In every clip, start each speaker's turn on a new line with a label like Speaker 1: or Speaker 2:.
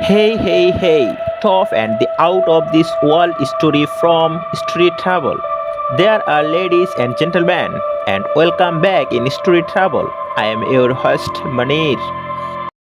Speaker 1: Hey, tough and the out of this world story from Street Travel. There are ladies and gentlemen, and welcome back in Street Travel. I am your host Manir.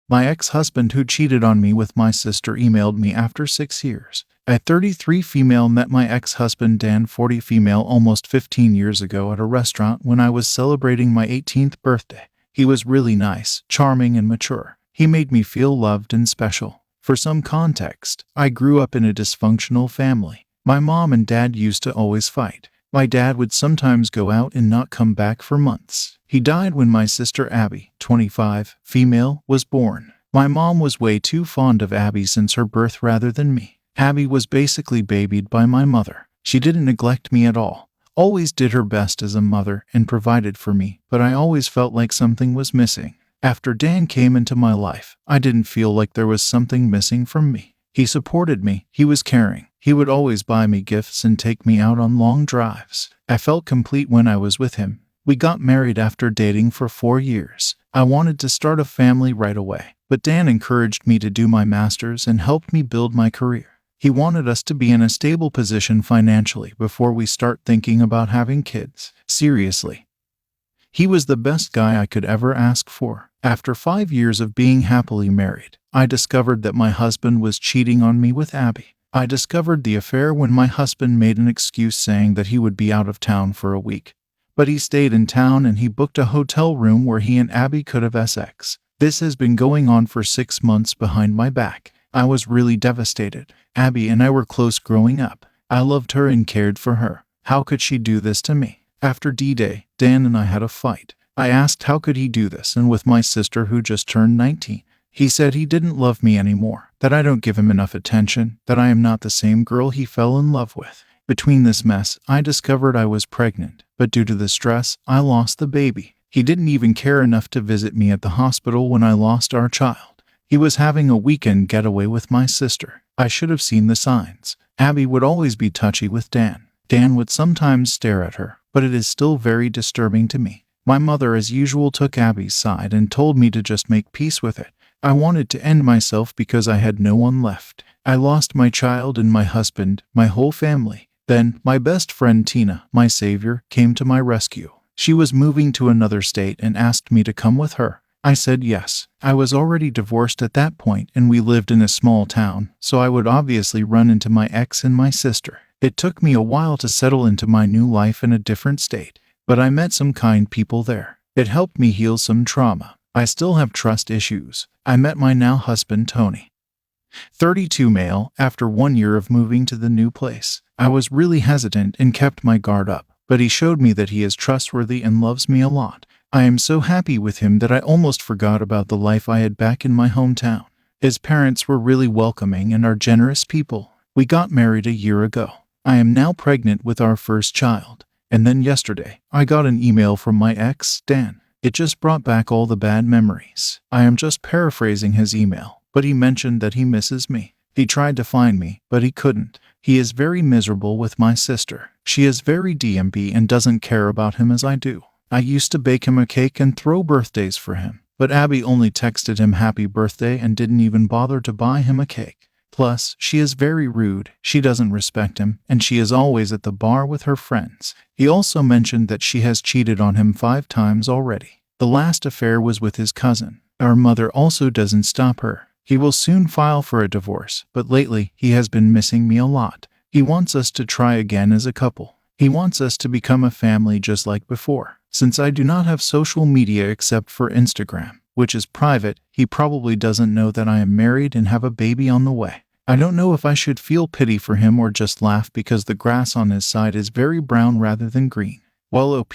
Speaker 2: My ex-husband who cheated on me with my sister emailed me after 6 years. A 33 female met my ex-husband Dan 40 female almost 15 years ago at a restaurant when I was celebrating my 18th birthday. He was really nice, charming and mature. He made me feel loved and special. For some context, I grew up in a dysfunctional family. My mom and dad used to always fight. My dad would sometimes go out and not come back for months. He died when my sister Abby, 25, female, was born. My mom was way too fond of Abby since her birth rather than me. Abby was basically babied by my mother. She didn't neglect me at all, always did her best as a mother and provided for me, but I always felt like something was missing. After Dan came into my life, I didn't feel like there was something missing from me. He supported me, he was caring, he would always buy me gifts and take me out on long drives. I felt complete when I was with him. We got married after dating for 4 years. I wanted to start a family right away, but Dan encouraged me to do my master's and helped me build my career. He wanted us to be in a stable position financially before we start thinking about having kids. Seriously. He was the best guy I could ever ask for. After 5 years of being happily married, I discovered that my husband was cheating on me with Abby. I discovered the affair when my husband made an excuse saying that he would be out of town for a week. But he stayed in town and he booked a hotel room where he and Abby could have sex. This has been going on for 6 months behind my back. I was really devastated. Abby and I were close growing up. I loved her and cared for her. How could she do this to me? After D-Day, Dan and I had a fight. I asked how could he do this, and with my sister who just turned 19. He said he didn't love me anymore, that I don't give him enough attention, that I am not the same girl he fell in love with. Between this mess, I discovered I was pregnant, but due to the stress, I lost the baby. He didn't even care enough to visit me at the hospital when I lost our child. He was having a weekend getaway with my sister. I should have seen the signs. Abby would always be touchy with Dan. Dan would sometimes stare at her, but it is still very disturbing to me. My mother, as usual, took Abby's side and told me to just make peace with it. I wanted to end myself because I had no one left. I lost my child and my husband, my whole family. Then, my best friend Tina, my savior, came to my rescue. She was moving to another state and asked me to come with her. I said yes. I was already divorced at that point and we lived in a small town, so I would obviously run into my ex and my sister. It took me a while to settle into my new life in a different state, but I met some kind people there. It helped me heal some trauma. I still have trust issues. I met my now husband Tony, 32 male, after 1 year of moving to the new place. I was really hesitant and kept my guard up, but he showed me that he is trustworthy and loves me a lot. I am so happy with him that I almost forgot about the life I had back in my hometown. His parents were really welcoming and are generous people. We got married a year ago. I am now pregnant with our first child. And then yesterday, I got an email from my ex, Dan. It just brought back all the bad memories. I am just paraphrasing his email, but he mentioned that he misses me. He tried to find me, but he couldn't. He is very miserable with my sister. She is very DMB and doesn't care about him as I do. I used to bake him a cake and throw birthdays for him, but Abby only texted him happy birthday and didn't even bother to buy him a cake. Plus, she is very rude, she doesn't respect him, and she is always at the bar with her friends. He also mentioned that she has cheated on him 5 times already. The last affair was with his cousin. Our mother also doesn't stop her. He will soon file for a divorce, but lately he has been missing me a lot. He wants us to try again as a couple. He wants us to become a family just like before. Since I do not have social media except for Instagram, which is private, he probably doesn't know that I am married and have a baby on the way. I don't know if I should feel pity for him or just laugh because the grass on his side is very brown rather than green. Well, OP,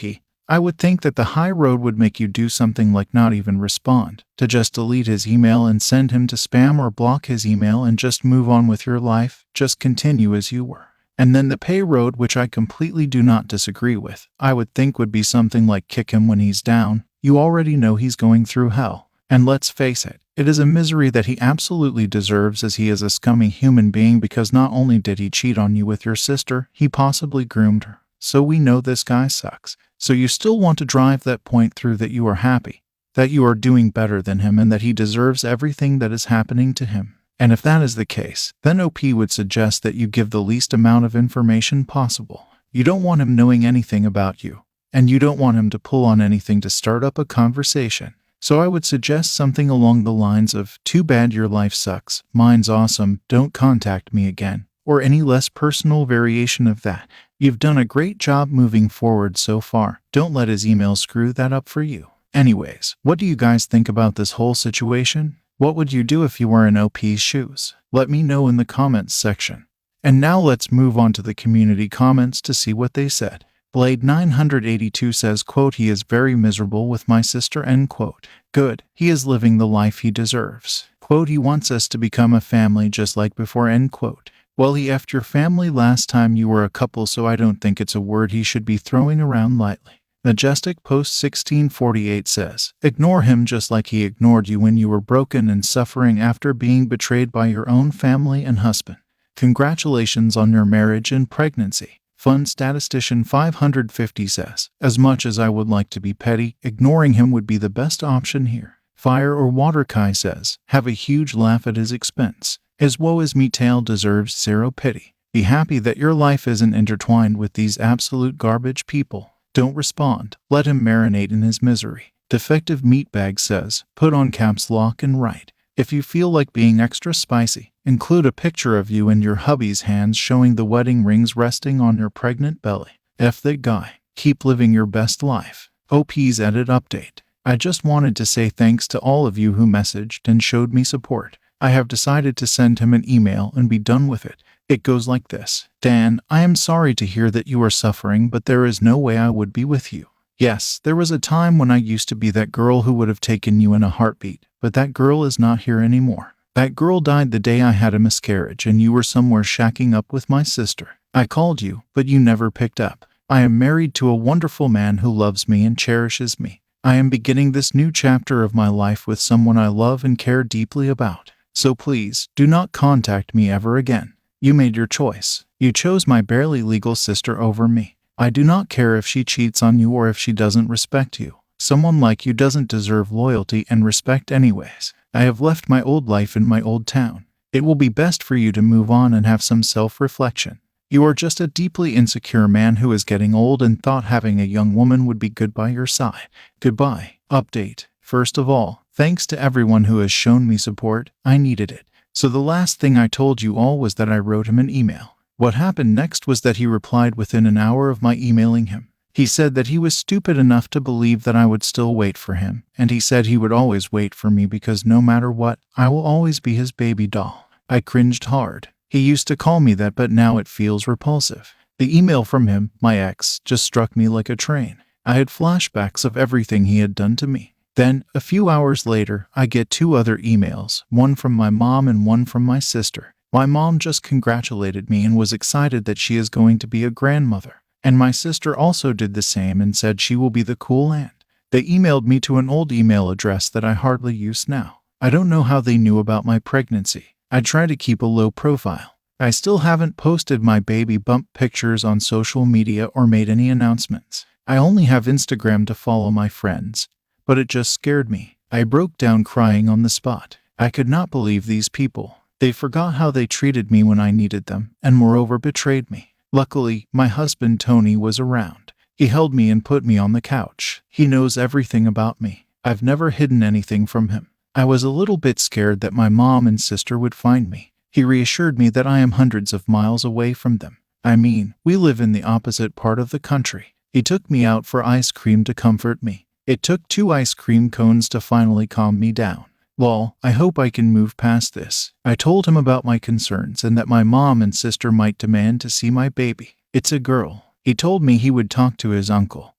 Speaker 2: I would think that the high road would make you do something like not even respond, to just delete his email and send him to spam or block his email and just move on with your life, just continue as you were. And then the pay road, which I completely do not disagree with, I would think would be something like kick him when he's down. You already know he's going through hell. And let's face it, it is a misery that he absolutely deserves as he is a scummy human being because not only did he cheat on you with your sister, he possibly groomed her. So we know this guy sucks. So you still want to drive that point through that you are happy, that you are doing better than him and that he deserves everything that is happening to him. And if that is the case, then OP would suggest that you give the least amount of information possible. You don't want him knowing anything about you, and you don't want him to pull on anything to start up a conversation. So I would suggest something along the lines of, "Too bad your life sucks, mine's awesome, don't contact me again," or any less personal variation of that. You've done a great job moving forward so far. Don't let his email screw that up for you. Anyways, what do you guys think about this whole situation? What would you do if you were in OP's shoes? Let me know in the comments section. And now let's move on to the community comments to see what they said. Blade 982 says, quote, "He is very miserable with my sister," end quote. Good. He is living the life he deserves. Quote, "He wants us to become a family just like before," end quote. Well, he effed your family last time you were a couple, so I don't think it's a word he should be throwing around lightly. Majestic Post 1648 says, "Ignore him just like he ignored you when you were broken and suffering after being betrayed by your own family and husband. Congratulations on your marriage and pregnancy." Fun Statistician 550 says, "As much as I would like to be petty, ignoring him would be the best option here." Fire or Water Kai says, "Have a huge laugh at his expense. His woe is me tale deserves zero pity. Be happy that your life isn't intertwined with these absolute garbage people. Don't respond. Let him marinate in his misery." Defective Meatbag says, "Put on caps lock and write. If you feel like being extra spicy, include a picture of you and your hubby's hands showing the wedding rings resting on your pregnant belly. F that guy. Keep living your best life." OP's edit update. I just wanted to say thanks to all of you who messaged and showed me support. I have decided to send him an email and be done with it. It goes like this. "Dan, I am sorry to hear that you are suffering, but there is no way I would be with you. Yes, there was a time when I used to be that girl who would have taken you in a heartbeat, but that girl is not here anymore. That girl died the day I had a miscarriage and you were somewhere shacking up with my sister. I called you, but you never picked up. I am married to a wonderful man who loves me and cherishes me. I am beginning this new chapter of my life with someone I love and care deeply about. So please, do not contact me ever again. You made your choice. You chose my barely legal sister over me. I do not care if she cheats on you or if she doesn't respect you. Someone like you doesn't deserve loyalty and respect anyways. I have left my old life in my old town. It will be best for you to move on and have some self-reflection. You are just a deeply insecure man who is getting old and thought having a young woman would be good by your side. Goodbye." Update. First of all, thanks to everyone who has shown me support. I needed it. So the last thing I told you all was that I wrote him an email. What happened next was that he replied within an hour of my emailing him. He said that he was stupid enough to believe that I would still wait for him, and he said he would always wait for me because no matter what, I will always be his baby doll. I cringed hard. He used to call me that, but now it feels repulsive. The email from him, my ex, just struck me like a train. I had flashbacks of everything he had done to me. Then, a few hours later, I get 2 other emails, one from my mom and one from my sister. My mom just congratulated me and was excited that she is going to be a grandmother. And my sister also did the same and said she will be the cool aunt. They emailed me to an old email address that I hardly use now. I don't know how they knew about my pregnancy. I try to keep a low profile. I still haven't posted my baby bump pictures on social media or made any announcements. I only have Instagram to follow my friends. But it just scared me. I broke down crying on the spot. I could not believe these people. They forgot how they treated me when I needed them, and moreover betrayed me. Luckily, my husband Tony was around. He held me and put me on the couch. He knows everything about me. I've never hidden anything from him. I was a little bit scared that my mom and sister would find me. He reassured me that I am hundreds of miles away from them. I mean, we live in the opposite part of the country. He took me out for ice cream to comfort me. It took 2 ice cream cones to finally calm me down. Lol, I hope I can move past this. I told him about my concerns and that my mom and sister might demand to see my baby. It's a girl. He told me he would talk to his uncle,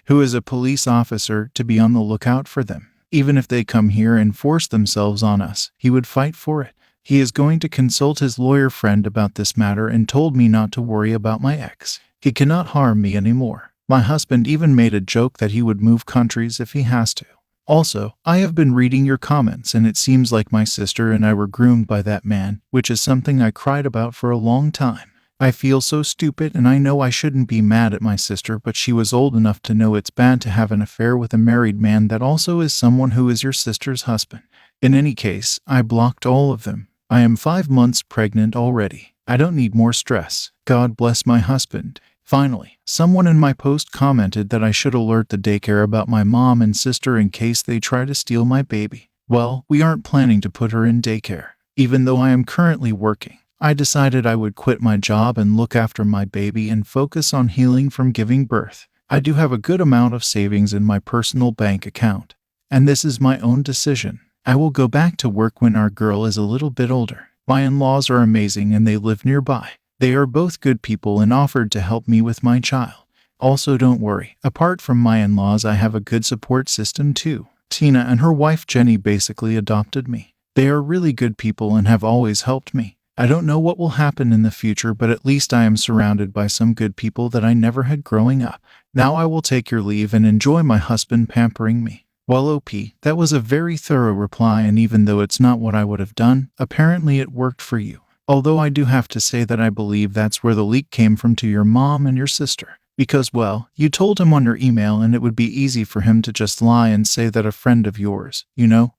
Speaker 2: who is a police officer, to be on the lookout for them. Even if they come here and force themselves on us, he would fight for it. He is going to consult his lawyer friend about this matter and told me not to worry about my ex. He cannot harm me anymore. My husband even made a joke that he would move countries if he has to. Also, I have been reading your comments and it seems like my sister and I were groomed by that man, which is something I cried about for a long time. I feel so stupid and I know I shouldn't be mad at my sister, but she was old enough to know it's bad to have an affair with a married man that also is someone who is your sister's husband. In any case, I blocked all of them. I am 5 months pregnant already. I don't need more stress. God bless my husband. Finally, someone in my post commented that I should alert the daycare about my mom and sister in case they try to steal my baby. Well, we aren't planning to put her in daycare. Even though I am currently working, I decided I would quit my job and look after my baby and focus on healing from giving birth. I do have a good amount of savings in my personal bank account, and this is my own decision. I will go back to work when our girl is a little bit older. My in-laws are amazing and they live nearby. They are both good people and offered to help me with my child. Also, don't worry, apart from my in-laws, I have a good support system too. Tina and her wife Jenny basically adopted me. They are really good people and have always helped me. I don't know what will happen in the future, but at least I am surrounded by some good people that I never had growing up. Now I will take your leave and enjoy my husband pampering me. Well, OP, that was a very thorough reply, and even though it's not what I would have done, apparently it worked for you. Although I do have to say that I believe that's where the leak came from to your mom and your sister. Because, well, you told him on your email and it would be easy for him to just lie and say that a friend of yours,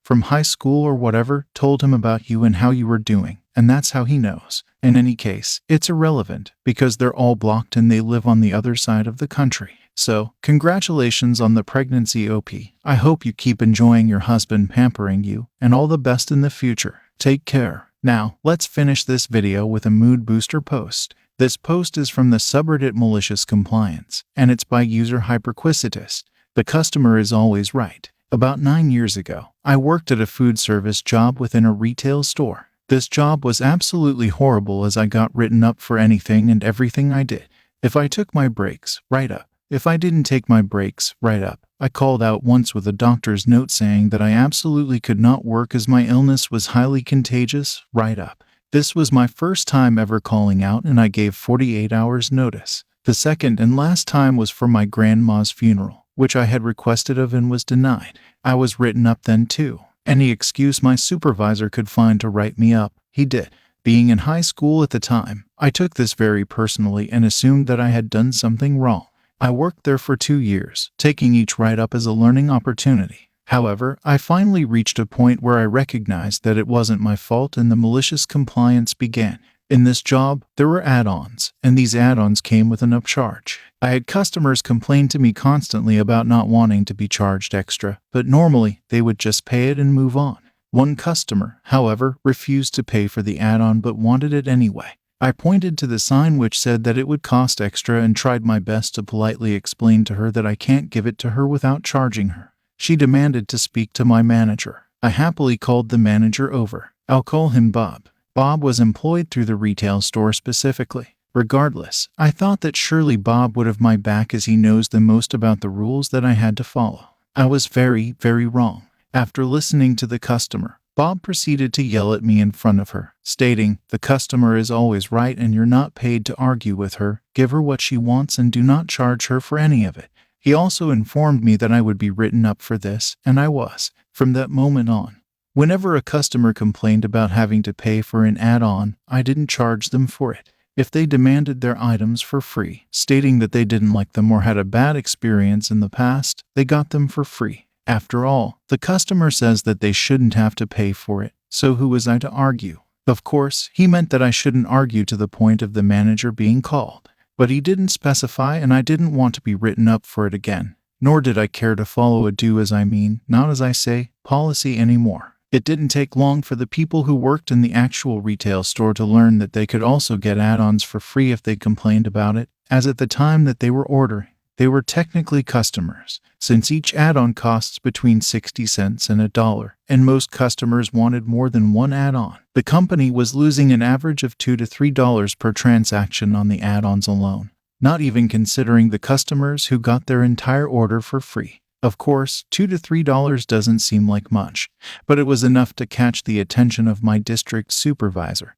Speaker 2: from high school or whatever, told him about you and how you were doing. And that's how he knows. In any case, it's irrelevant because they're all blocked and they live on the other side of the country. So, congratulations on the pregnancy, OP. I hope you keep enjoying your husband pampering you, and all the best in the future. Take care. Now, let's finish this video with a mood booster post. This post is from the subreddit Malicious Compliance, and it's by user Hyperquisitist. The customer is always right. About 9 years ago, I worked at a food service job within a retail store. This job was absolutely horrible as I got written up for anything and everything I did. If I took my breaks, write up. If I didn't take my breaks, write up. I called out once with a doctor's note saying that I absolutely could not work as my illness was highly contagious, write up. This was my first time ever calling out and I gave 48 hours notice. The second and last time was for my grandma's funeral, which I had requested of and was denied. I was written up then too. Any excuse my supervisor could find to write me up, he did. Being in high school at the time, I took this very personally and assumed that I had done something wrong. I worked there for 2 years, taking each write-up as a learning opportunity. However, I finally reached a point where I recognized that it wasn't my fault and the malicious compliance began. In this job, there were add-ons, and these add-ons came with an upcharge. I had customers complain to me constantly about not wanting to be charged extra, but normally they would just pay it and move on. One customer, however, refused to pay for the add-on but wanted it anyway. I pointed to the sign which said that it would cost extra and tried my best to politely explain to her that I can't give it to her without charging her. She demanded to speak to my manager. I happily called the manager over. I'll call him Bob. Bob was employed through the retail store specifically. Regardless, I thought that surely Bob would have my back as he knows the most about the rules that I had to follow. I was very, very wrong. After listening to the customer, Bob proceeded to yell at me in front of her, stating, "The customer is always right and you're not paid to argue with her. Give her what she wants and do not charge her for any of it." He also informed me that I would be written up for this, and I was. From that moment on, whenever a customer complained about having to pay for an add-on, I didn't charge them for it. If they demanded their items for free, stating that they didn't like them or had a bad experience in the past, they got them for free. After all, the customer says that they shouldn't have to pay for it, so who was I to argue? Of course, he meant that I shouldn't argue to the point of the manager being called. But he didn't specify and I didn't want to be written up for it again. Nor did I care to follow a do as I mean, not as I say, policy anymore. It didn't take long for the people who worked in the actual retail store to learn that they could also get add-ons for free if they complained about it, as at the time that they were ordering, they were technically customers, since each add-on costs between 60 cents and $1, and most customers wanted more than one add-on. The company was losing an average of $2 to $3 per transaction on the add-ons alone, not even considering the customers who got their entire order for free. Of course, $2 to $3 doesn't seem like much, but it was enough to catch the attention of my district supervisor,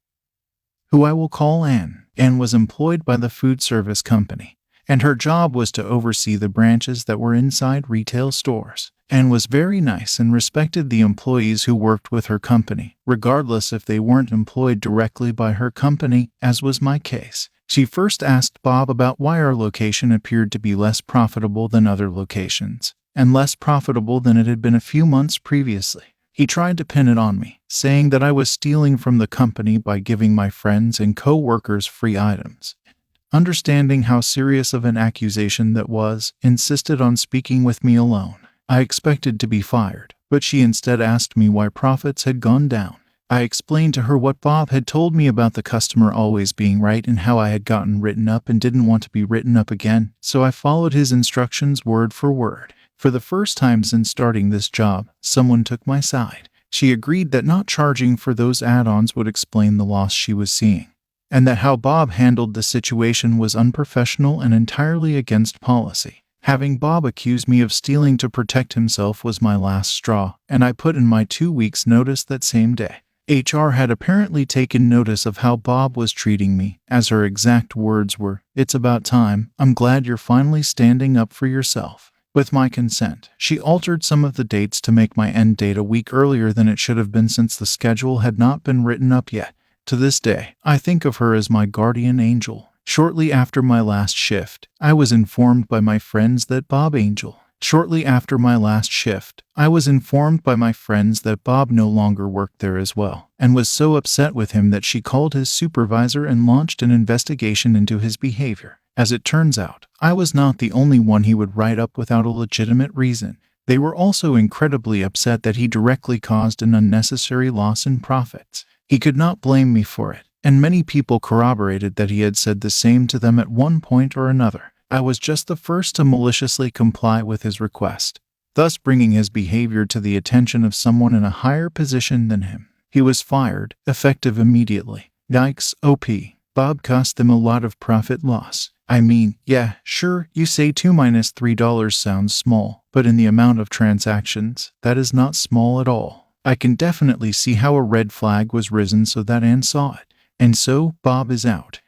Speaker 2: who I will call Ann. Ann was employed by the food service company, and her job was to oversee the branches that were inside retail stores. Ann was very nice and respected the employees who worked with her company, regardless if they weren't employed directly by her company, as was my case. She first asked Bob about why our location appeared to be less profitable than other locations, and less profitable than it had been a few months previously. He tried to pin it on me, saying that I was stealing from the company by giving my friends and co-workers free items. Understanding how serious of an accusation that was, insisted on speaking with me alone. I expected to be fired, but she instead asked me why profits had gone down. I explained to her what Bob had told me about the customer always being right and how I had gotten written up and didn't want to be written up again, so I followed his instructions word for word. For the first time since starting this job, someone took my side. She agreed that not charging for those add-ons would explain the loss she was seeing, and that how Bob handled the situation was unprofessional and entirely against policy. Having Bob accuse me of stealing to protect himself was my last straw, and I put in my 2 weeks' notice that same day. HR had apparently taken notice of how Bob was treating me, as her exact words were, "It's about time, I'm glad you're finally standing up for yourself." With my consent, she altered some of the dates to make my end date a week earlier than it should have been since the schedule had not been written up yet. To this day, I think of her as my guardian angel. Shortly after my last shift, I was informed by my friends that Bob no longer worked there as well, and was so upset with him that she called his supervisor and launched an investigation into his behavior. As it turns out, I was not the only one he would write up without a legitimate reason. They were also incredibly upset that he directly caused an unnecessary loss in profits. He could not blame me for it, and many people corroborated that he had said the same to them at one point or another. I was just the first to maliciously comply with his request, thus bringing his behavior to the attention of someone in a higher position than him. He was fired, effective immediately. Yikes, OP. Bob cost them a lot of profit loss. I mean, yeah, sure, you say $2-3 sounds small, but in the amount of transactions, that is not small at all. I can definitely see how a red flag was risen so that Ann saw it. And so, Bob is out.